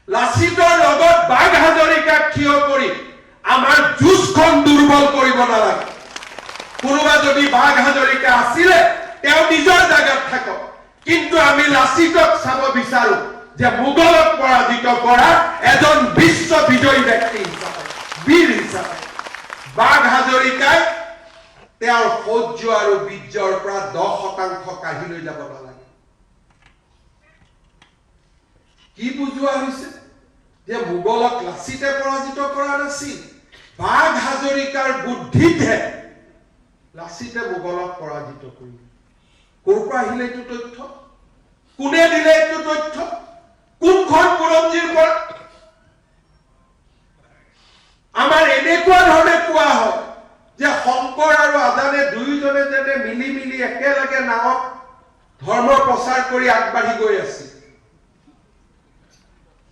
লাচিতৰ লগত বাঘ হাজৰিকাক থিয় কৰি আমাৰ যুঁজখন দুৰ্বল কৰিব নালাগে। কোনোবা যদি বাঘ হাজৰিকা আছিলে তেওঁ নিজৰ জায়গাত থাকক, কিন্তু আমি লাচিতক চাব বিচাৰো যে মোগলক পৰাজিত কৰা এজন বিশ্ব বিজয়ী ব্যক্তি হিচাপে, বীৰ হিচাপে। বাঘ হাজৰিকাই তেওঁৰ শৌৰ্য আৰু বীৰ্যৰ পৰা 10% কাঢ়ি লৈ যাব নালাগে। কি বুজোৱা হৈছে যে মোগলক লাচিতে পৰাজিত কৰা নাছিল, বাঘ হাজৰিকাৰ বুদ্ধিতহে লাচিতে মোগলক পৰাজিত কৰিলে। ক'ৰ পৰা আহিলে এইটো তথ্য? কোনে দিলে এইটো তথ্য? কোনখন বুৰঞ্জীৰ পৰা? আমাৰ এনেকুৱা ধৰণে কোৱা হয় যে শংকৰ আৰু আজানে দুয়োজনে যেনে মিলি মিলি একেলগে নাৱত ধৰ্ম প্ৰচাৰ কৰি আগবাঢ়ি গৈ আছিল।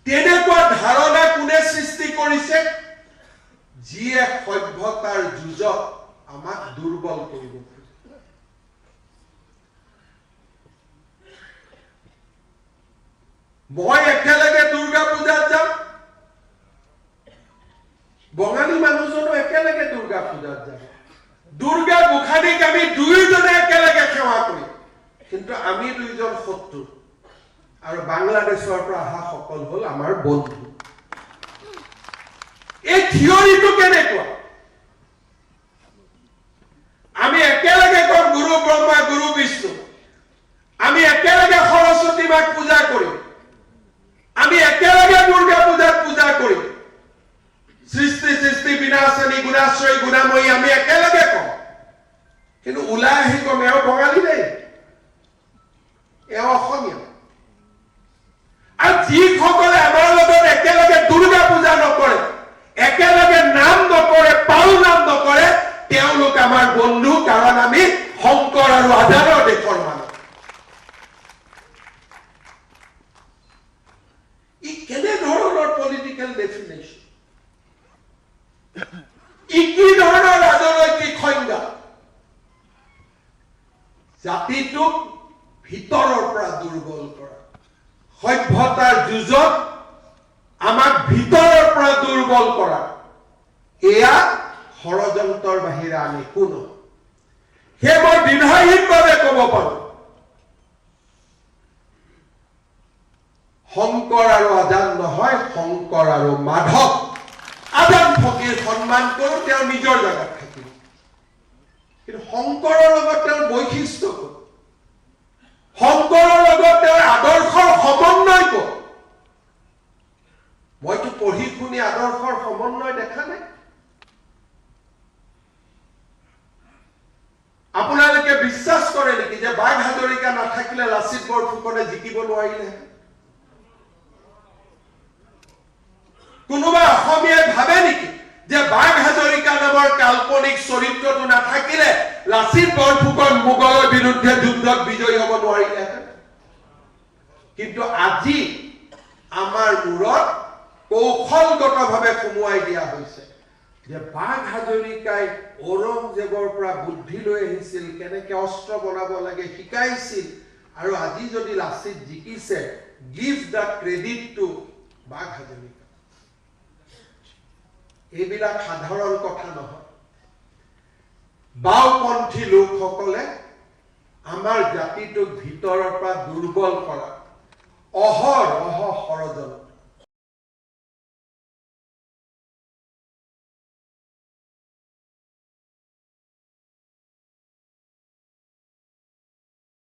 তেনেকুৱা ধাৰণা কোনে সৃষ্টি কৰিছে? যিয়ে সভ্যতাৰ যুঁজত আমাক দুৰ্বল কৰিব। মই একেলগে দুৰ্গা পূজাত যাম, বঙালী মানুহজনো একেলগে দুৰ্গা পূজাত যাব, দুৰ্গা গোসানীক আমি দুয়োজনে একেলগে সেৱা কৰিম, কিন্তু আমি দুইজন শত্ৰু আৰু বাংলাদেশৰ পৰা অহা সকল হল আমাৰ বন্ধু। এই থিয়ৰিটো কেনেকুৱা? আমি একেলগে কম গুৰু ব্ৰহ্মা গুৰু বিষ্ণু, আমি একেলগে সৰস্বতী মাক পূজা কৰিম, আমি একেলগে দুৰ্গা পূজাত পূজা কৰিম, সৃষ্টি সৃষ্টি বিনাশনী গুণাশ্ৰয়ী গুণাময়ী আমি একেলগে কম, কিন্তু ওলাই আহি কম এওঁ বঙালী দেই, এওঁ অসমীয়া। আৰু যিসকলে আমাৰ লগত একেলগে দুৰ্গা পূজা নকৰে, একেলগে নাম নকৰে, পাল নাম নকৰে, তেওঁলোক আমাৰ বন্ধু, কাৰণ আমি শংকৰ আৰু আজানৰ দেশৰ মানুহ। ই কেনে ধৰণৰ পলিটিকেল ডেফিনেশ্যন? ই কি ধৰণৰ ৰাজনৈতিক সংজ্ঞা? জাতিটোক ভিতৰৰ পৰা দুৰ্বল কৰা, সভ্যতাৰ যুঁজত আমাক ভিতৰৰ পৰা দুৰ্বল কৰা, এয়া ষড়যন্ত্ৰৰ বাহিৰে আন একো নহয়। সেই মই বিধায়িকভাৱে ক'ব পাৰো, শংকৰ আৰু আজান নহয়, শংকৰ আৰু মাধৱ। আজান ফকীৰ সন্মান কৰো, তেওঁ নিজৰ জাগাত থাকিব, কিন্তু শংকৰৰ লগত তেওঁৰ বৈশিষ্ট্য ক'ত? শংকৰৰ লগত তেওঁৰ আদৰ্শৰ সমন্বয় ক'ত? মইতো পঢ়ি শুনি আদৰ্শৰ সমন্বয় দেখা নাই। আপোনালোকে বিশ্বাস কৰে নেকি যে বাঘ হাজৰিকা নাথাকিলে লাচিত বৰফুকনে জিকিব নোৱাৰিলে? কোনোবা অসমীয়াই ভাবে নেকি যে বাঘ হাজৰিকা নামৰ কাল্পনিক চৰিত্ৰটো নাথাকিলে লাচিত বৰফুকন মোগলৰ বিৰুদ্ধে যুদ্ধত বিজয়ী হ'ব নোৱাৰিলেহেঁতেন? কিন্তু আজি আমাৰ মূৰত কৌশলগতভাৱে সুমুৱাই দিয়া হৈছে যে বাঘ হাজৰিকাই ঔৰংজেবৰ পৰা বুদ্ধি লৈ আহিছিল, কেনেকে অস্ত্ৰ বনাব লাগে শিকাইছিল, আৰু আজি যদি লাচিত জিকিছে, গিভ দ্য ক্ৰেডিট টু বাঘ হাজৰিকা। এইবিলাক সাধাৰণ কথা নহয়। বাওপন্থী লোকসকলে আমাৰ জাতিটোক ভিতৰৰ পৰা দুৰ্বল কৰা অহৰহ ষড়যন্ত্ৰ